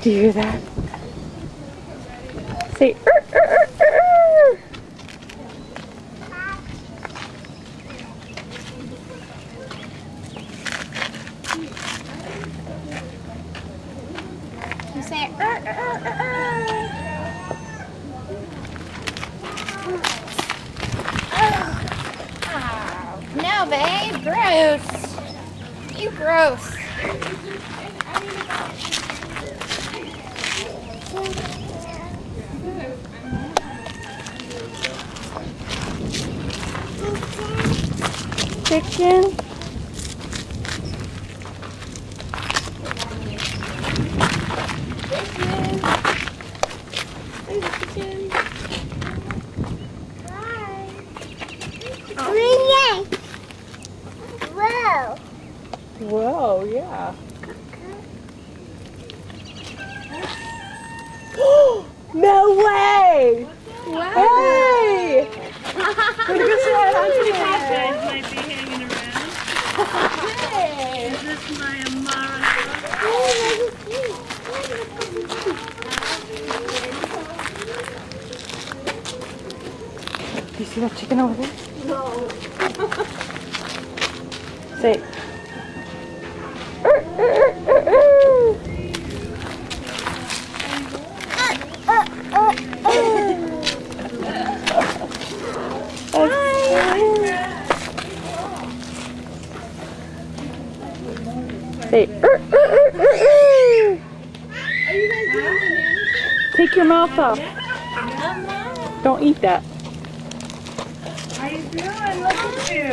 Do you hear that? Say, You say, No, babe, gross. You gross. chicken. Whoa, yeah. No way! Wow. Hey! What are you saying? Guys might be hanging around. Is this my Amara? Do you see that chicken over there? No. Say. Say. Take your mouth off. Don't eat that. How you doing? Look at you.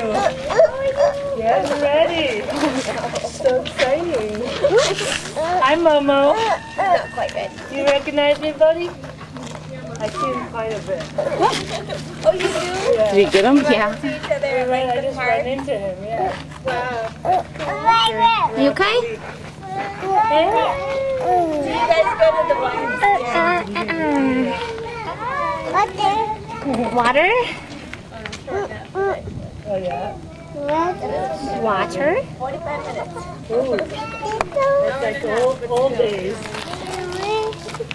Get ready. So exciting. Hi, Momo. Not quite good. You recognize me, buddy? I see him quite a bit. Oh, you do? Yeah. Did you get him? Yeah. See each other I like the just park. ran into him, yeah. You okay? Do you guys go to the water? Oh, yeah? Water? 45 minutes. Ooh. That's like the old days.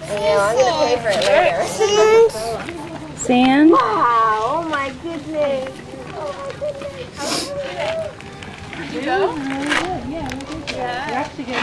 Yeah, I'm going to pay for it later. Sand. Wow, oh my goodness. Did you go? Yeah.